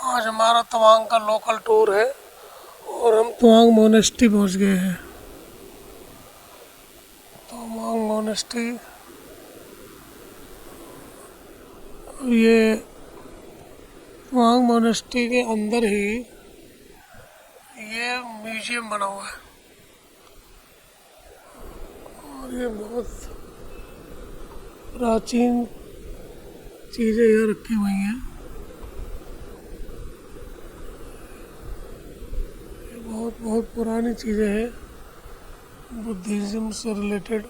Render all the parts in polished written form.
आज हमारा तवांग का लोकल टूर है और हम तवांग मोनेस्ट्री पहुंच गए हैं। तवांग मोनेस्ट्री ये तवांग मोनेस्ट्री के अंदर ही ये म्यूजियम बना हुआ है और ये बहुत प्राचीन चीज़ें यहाँ रखी हुई हैं। ये बहुत बहुत पुरानी चीज़ें हैं बुद्धिज़्म से रिलेटेड।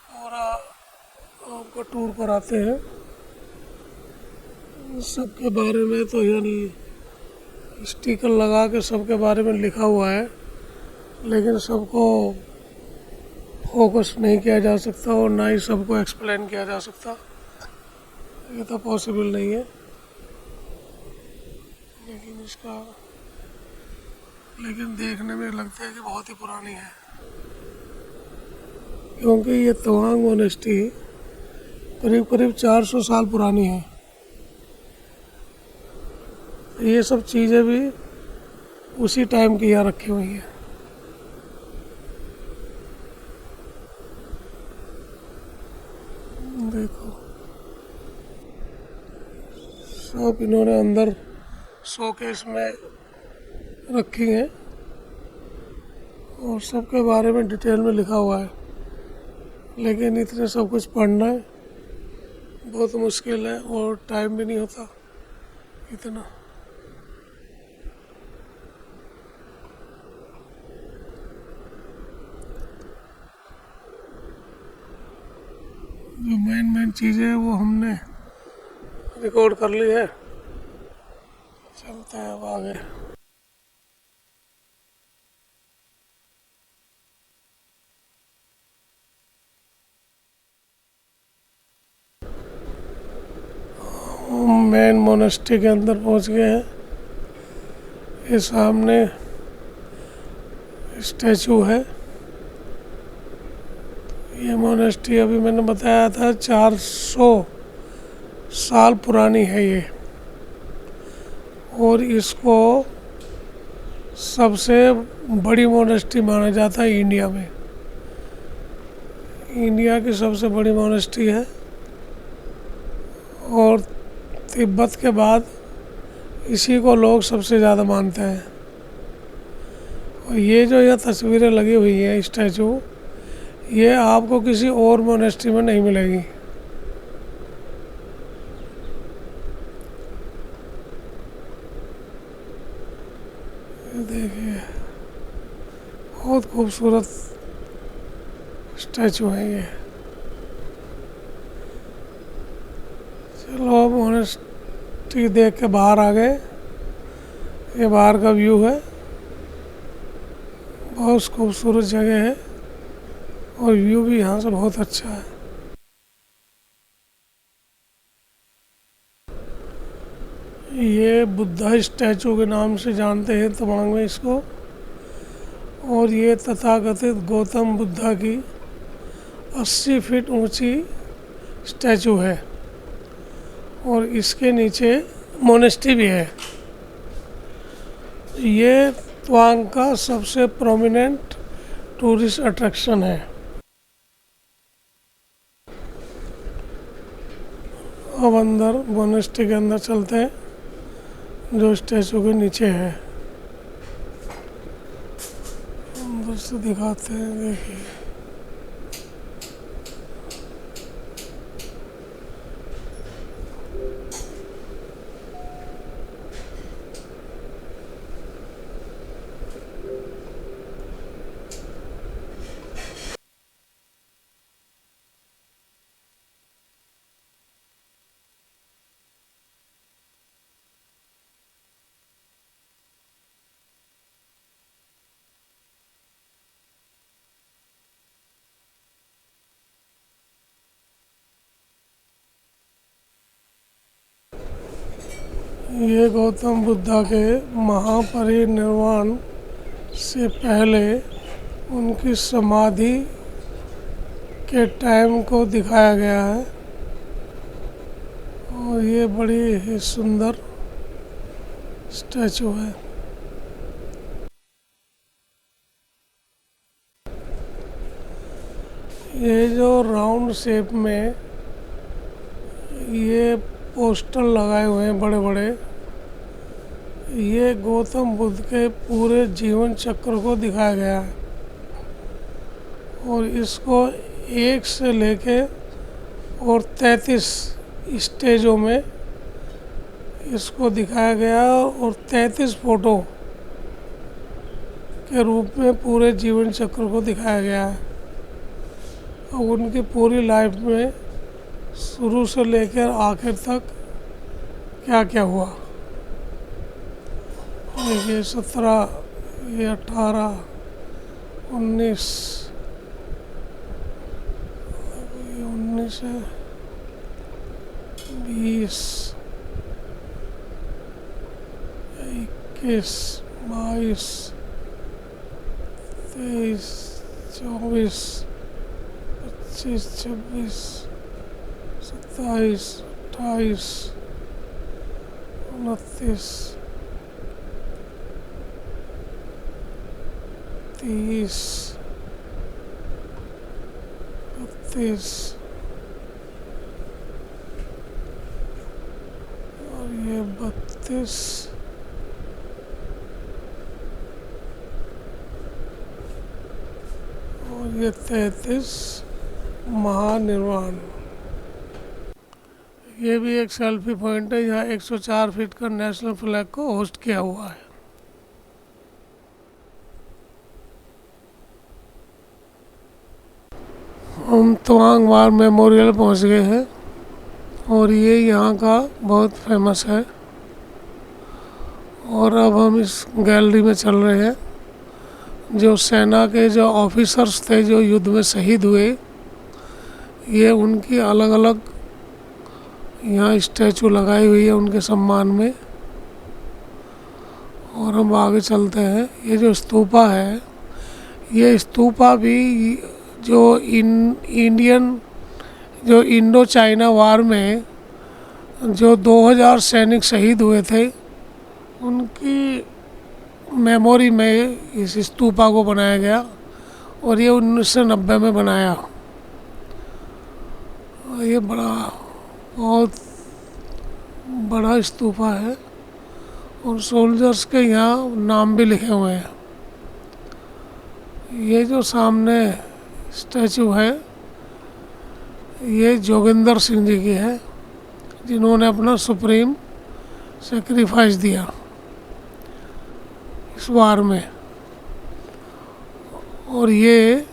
पूरा आपको टूर कराते हैं। सबके बारे में तो यानी स्टिकर लगा के सबके बारे में लिखा हुआ है, लेकिन सबको फोकस नहीं किया जा सकता और ना ही सबको एक्सप्लेन किया जा सकता। ये तो पॉसिबल नहीं है। लेकिन देखने में लगता है कि बहुत ही पुरानी है, क्योंकि ये तवांग मोनेस्ट्री करीब करीब 400 साल पुरानी है। ये सब चीज़ें भी उसी टाइम की यहाँ रखी हुई हैं। देखो सब इन्होंने अंदर शोकेस में रखी हैं और सबके बारे में डिटेल में लिखा हुआ है, लेकिन इतने सब कुछ पढ़ना बहुत मुश्किल है और टाइम भी नहीं होता इतना। जो मेन चीज़ें है वो हमने रिकॉर्ड कर ली है। चलते हैं अब आगे। मेन मोनेस्ट्री के अंदर पहुंच गए हैं। ये सामने स्टैचू है। ये मोनेस्ट्री अभी मैंने बताया था 400 साल पुरानी है ये, और इसको सबसे बड़ी मोनेस्ट्री माना जाता है इंडिया में। इंडिया की सबसे बड़ी मोनेस्ट्री है और तिब्बत के बाद इसी को लोग सबसे ज़्यादा मानते हैं। और ये जो यह तस्वीरें लगी हुई हैं स्टैचू, ये आपको किसी और मोनेस्ट्री में नहीं मिलेगी। देखिए बहुत खूबसूरत स्टैचू है ये। चलो अब मोनेस्ट्री देख के बाहर आ गए। ये बाहर का व्यू है। बहुत खूबसूरत जगह है और व्यू भी यहाँ से बहुत अच्छा है। ये बुद्धा स्टैचू के नाम से जानते हैं तवांग में इसको, और ये तथाकथित गौतम बुद्धा की 80 फीट ऊंची स्टैचू है और इसके नीचे मोनेस्ट्री भी है। ये तवांग का सबसे प्रोमिनेंट टूरिस्ट अट्रैक्शन है। अब अंदर मोनेस्ट्री के अंदर चलते हैं जो स्टैचू के नीचे है। अंदर से दिखाते हैं। देखिए ये गौतम बुद्धा के महापरिनिर्वाण से पहले उनकी समाधि के टाइम को दिखाया गया है। और ये बड़ी ही सुंदर स्टैचू है। ये जो राउंड शेप में ये पोस्टर लगाए हुए हैं बड़े बड़े, ये गौतम बुद्ध के पूरे जीवन चक्र को दिखाया गया है और इसको 1 से लेके और 33 स्टेजों में इसको दिखाया गया और 33 फोटो के रूप में पूरे जीवन चक्र को दिखाया गया है और उनकी पूरी लाइफ में शुरू से लेकर आखिर तक क्या क्या हुआ। ये 17, ये 18, 19, ये 19 है, 20, 21, 22, 23, 24, 25, 26, 27, 28, 29, 30, 32 और ये 32 और ये 33 महानिर्वाण। ये भी एक सेल्फी पॉइंट है, यहाँ 104 फीट का नेशनल फ्लैग को होस्ट किया हुआ है। हम तवांग वार मेमोरियल पहुँच गए हैं और ये यहाँ का बहुत फेमस है और अब हम इस गैलरी में चल रहे हैं। जो सेना के जो ऑफिसर्स थे जो युद्ध में शहीद हुए, ये उनकी अलग अलग यहाँ स्टैचू लगाई हुई है उनके सम्मान में। और हम आगे चलते हैं। ये जो स्तूपा है, ये स्तूपा भी जो जो इंडो चाइना वार में जो 2000 सैनिक शहीद हुए थे, उनकी मेमोरी में इस स्तूपा को बनाया गया और ये 1990 में बनाया। ये बहुत बड़ा स्तूपा है और सोल्जर्स के यहाँ नाम भी लिखे हुए हैं। ये जो सामने स्टैचू है, ये जोगिंदर सिंह जी की है, जिन्होंने अपना सुप्रीम सेक्रीफाइस दिया इस वार में। और ये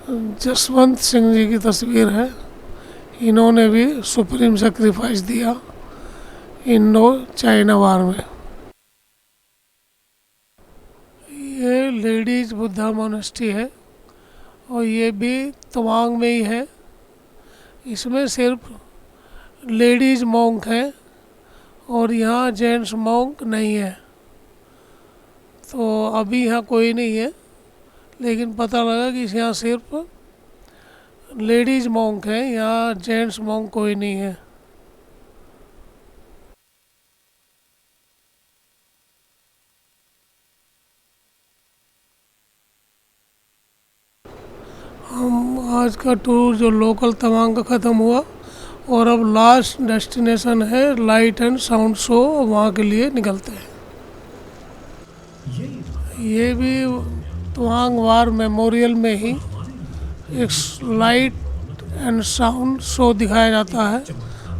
जसवंत सिंह जी की तस्वीर है, इन्होंने भी सुप्रीम सेक्रीफाइस दिया इंडो चाइना वार में। ये लेडीज बुद्धा मोनेस्ट्री है और ये भी तवांग में ही है। इसमें सिर्फ लेडीज मॉन्क हैं और यहाँ जेंट्स मॉन्क नहीं है। तो अभी यहाँ कोई नहीं है, लेकिन पता लगा कि यहाँ सिर्फ लेडीज मॉन्क हैं, यहाँ जेंट्स मॉन्क कोई नहीं है। हम आज का टूर जो लोकल तवांग का ख़त्म हुआ और अब लास्ट डेस्टिनेशन है लाइट एंड साउंड शो, वहाँ के लिए निकलते हैं। ये भी तवांग वार मेमोरियल में ही एक लाइट एंड साउंड शो दिखाया जाता है,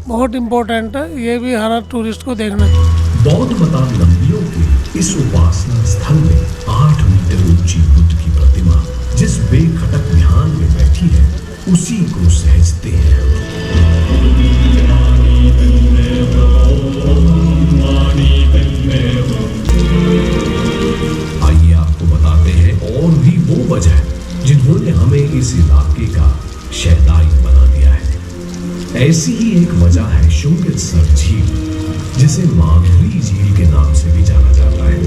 बहुत इम्पोर्टेंट है। ये भी हर टूरिस्ट को देखना चाहिए। बौद्ध मतावलंबियों के इस उपासना स्थल में 8 मीटर ऊंची बुद्ध की प्रतिमा जिस बेखटक ध्यान में बैठी है, उसी को सहजते हैं। आइए आपको बताते हैं और भी वो वजह जिन्होंने हमें इस इलाके का शहदाई बना दिया है। ऐसी ही एक वजह है शुंगितसर झील, जिसे माधुरी झील के नाम से भी जाना जाता है।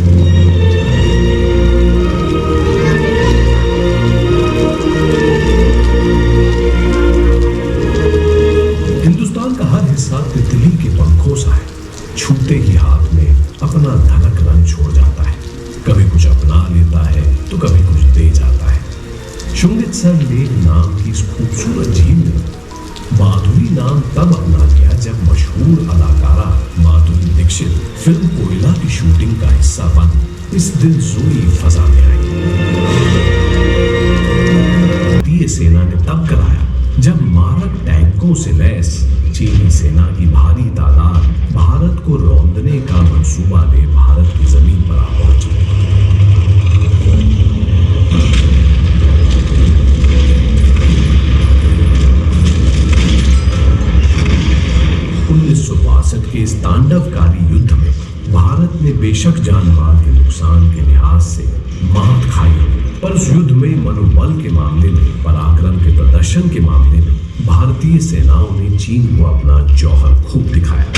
हिंदुस्तान का हर हिस्सा मशहूर अदाकारा माधुरी दीक्षित फिल्म कोयला की शूटिंग का हिस्सा बन इस दिलजोई फजा में आई। भारतीय सेना ने तब कराया जब मारक टैंकों से लैस चीनी सेना की भारी तादाद भारत को रौंदने का मंसूबा ले भारत की जमीन पर आ पहुंची। 1962 के इस तांडवकारी युद्ध में भारत ने बेशक जान माल के नुकसान के लिहाज से मात खाई, पर उस युद्ध में मनोबल के मामले में, पराक्रम के प्रदर्शन के मामले में भारतीय सेनाओं ने चीन को अपना जौहर खूब दिखाया।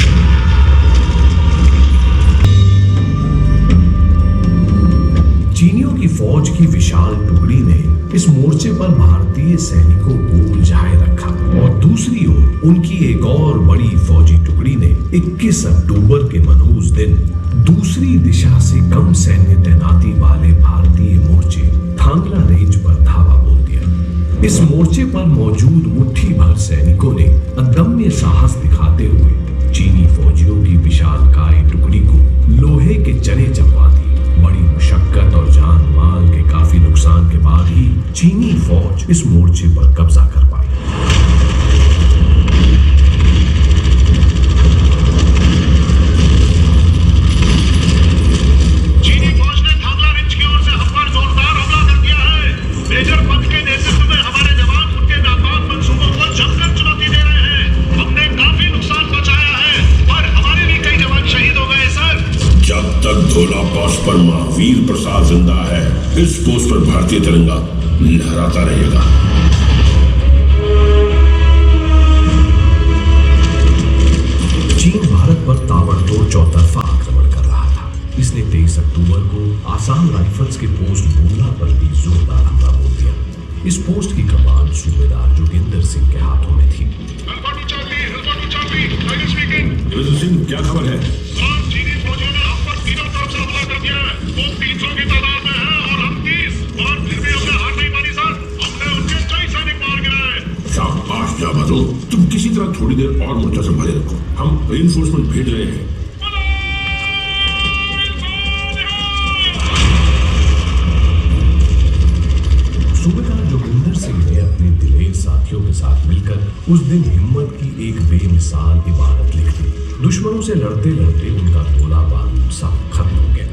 चीनियों की फौज की विशाल टुकड़ी ने इस मोर्चे पर भारतीय सैनिकों को उलझाए रखा और दूसरी ओर उनकी एक और बड़ी फौजी टुकड़ी ने 21 अक्टूबर के मनहूस दिन दूसरी दिशा से कम सैन्य तैनाती वाले भारतीय मोर्चे थांगला रेंज पर धावा बोल दिया। इस मोर्चे पर मौजूद मुट्ठी भर सैनिकों ने अदम्य साहस दिखाते हुए चीनी फौजियों की विशालकाय टुकड़ी को लोहे के चने चपवा दी। बड़ी मुशक्कत और जान माल के काफी नुकसान के बाद ही चीनी फौज इस मोर्चे पर कब्जा कर पाई। चीनी फौज ने थांगला रेंज की ओर से हम पर जोरदार हमला कर दिया है। मेजर पद के नेतृत्व में हमारे जवान उनके नाकाम मंसूबों को जमकर चुनौती दे रहे हैं। हमने काफी नुकसान पहुंचाया है, पर हमारे भी कई जवान शहीद हो गए सर। जब तक धोला पोस्ट पर महावीर प्रसाद जिंदा है, इस पोस्ट पर भारतीय तिरंगा लहराता रहेगा। चीन भारत पर ताबड़तोड़ चौतरफा आक्रमण कर रहा था। इसने 23 अक्टूबर को आसाम राइफल्स के पोस्ट बुमला पर भी जोरदार हमला बोल दिया। इस पोस्ट की कमान सूबेदार जोगिंदर सिंह के हाथों में थी। जोगिंदर सिंह, क्या खबर है? चीनी फौजियों ने हम पर तीनों तरफ से हमला कर दिया है। वो 300 की तादाद में है और हम 30, और फिर भी हमने हार नहीं मानी सर। हमने उनके कई सैनिक मार गिराए। शाबाश जाबाजों, तुम किसी तरह थोड़ी देर और मोर्चा संभाले रखो, हम रिइंफोर्समेंट भेज रहे हैं। सूबेदार जोगिंदर सिंह ने अपने दिलेर साथियों के साथ मिलकर उस दिन हिम्मत की एक बेमिसाल इबारत लिख दी। दुश्मनों से लड़ते लड़ते उनका गोला बारूद सब खत्म हो गया।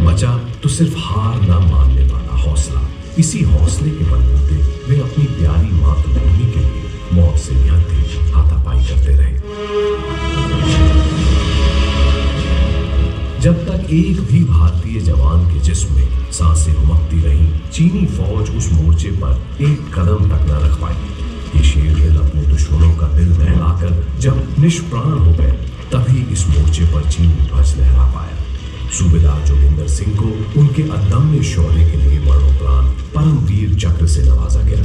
बचा तो सिर्फ हार ना मानने वाला हौसला। इसी हौसले के बलबूते वे अपनी प्यारी मातृभूमि के लिए मौत से निहत्थे हाथापाई करते रहे। जब तक एक भी भारतीय जवान के जिस्म में सांसें हुमकती रहीं, चीनी फौज उस मोर्चे पर एक कदम तक न रख पाई। ये शेर दिल अपने दुश्मनों का दिल दहलाकर जब निष्प्राण हो गए, तभी इस मोर्चे पर चीनी ध्वज लहरा पाया। सूबेदार जोगिंदर सिंह को उनके अदम्य शौर्य के लिए मरणोपरांत परमवीर चक्र से नवाजा गया।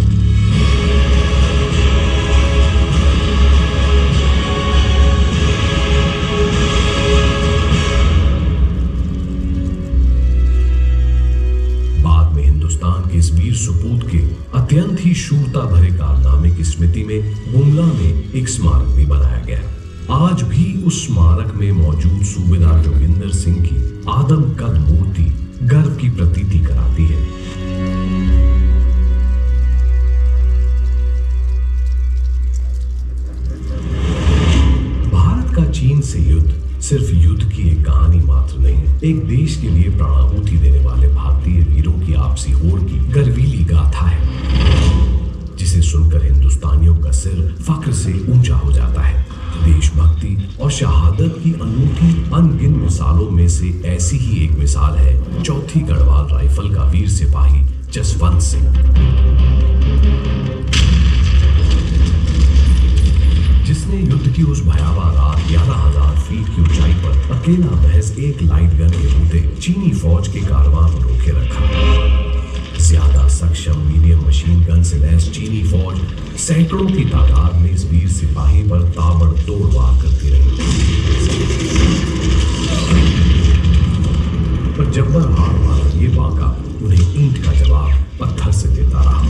हिंदुस्तान के इस वीर सुपूत के अत्यंत ही शूरता भरे कारनामे की स्मृति में बुमला में एक स्मारक भी बनाया गया। आज भी उस स्मारक में मौजूद सूबेदार जोगिंदर सिंह की आदमकद मूर्ति गर्व की प्रतीति कराती है। भारत का चीन से युद्ध सिर्फ युद्ध की एक कहानी मात्र नहीं, एक देश के लिए प्राणाहुति देने वाले भारतीय वीरों की आपसी होड़ की गर्वीली गाथा है, जिसे सुनकर हिंदुस्तानियों का सिर फख्र से ऊंचा हो जाता है। देशभक्ति और शहादत की अनूठी अनगिन मिसालों में से ऐसी ही एक मिसाल है चौथी गढ़वाल राइफल का वीर सिपाही जसवंत सिंह, जिसने युद्ध की उस भयावह रात 11,000 फीट की ऊंचाई पर अकेला महज एक लाइट गन के बूते चीनी फौज के कारवां को रोके रखा। ज्यादा सक्षम मीडियम मशीन गन से लैस चीनी फौज सैकड़ों की तादाद में इस वीर सिपाही पर ताबड़तोड़ वार करती रही, पर जब्बर हार वाला ये बांका उन्हें ईंट का जवाब पत्थर से देता रहा।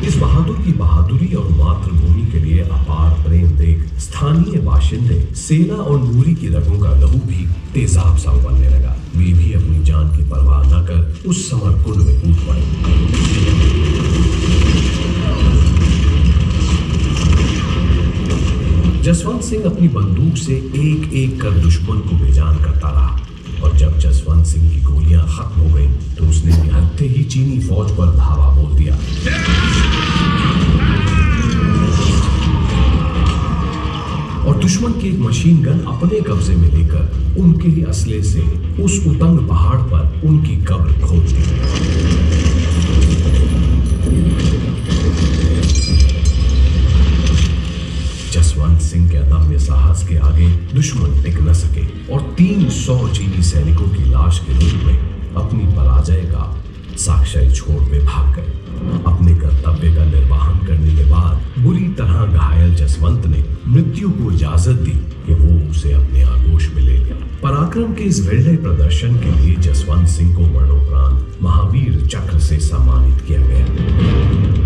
इस बहादुर की बहादुरी और मातृभूमि के लिए अपार प्रेम देख स्थानीय बाशिंदे सेना और नूरी की रगों का लहू भी तेजाब सा उबलने लगा। वे भी अपनी जान की परवाह न कर उस समर कुंड में कूद पड़े। जसवंत सिंह अपनी बंदूक से एक एक कर दुश्मन को बेजान करता रहा और जब जसवंत सिंह की गोलियां खत्म हो गई तो उसने निहत्थे ही चीनी फौज पर धावा बोल दिया। और दुश्मन की एक मशीन गन अपने कब्जे में लेकर उनके ही असले से उस उतंग पहाड़ पर उनकी कब्र खोद दी। जसवंत सिंह के अदम्य साहस के आगे दुश्मन टिक न सके और 300 चीनी सैनिकों की लाश के रूप में अपनी पराजय का साक्ष्य छोड़ वे भाग गए। अपने कर्तव्य का निर्वहन करने के बाद बुरी तरह घायल जसवंत ने मृत्यु को इजाजत दी कि वो उसे अपने आगोश में ले गया। पराक्रम के इस विरले प्रदर्शन के लिए जसवंत सिंह को मरणोपरांत महावीर चक्र से सम्मानित किया गया।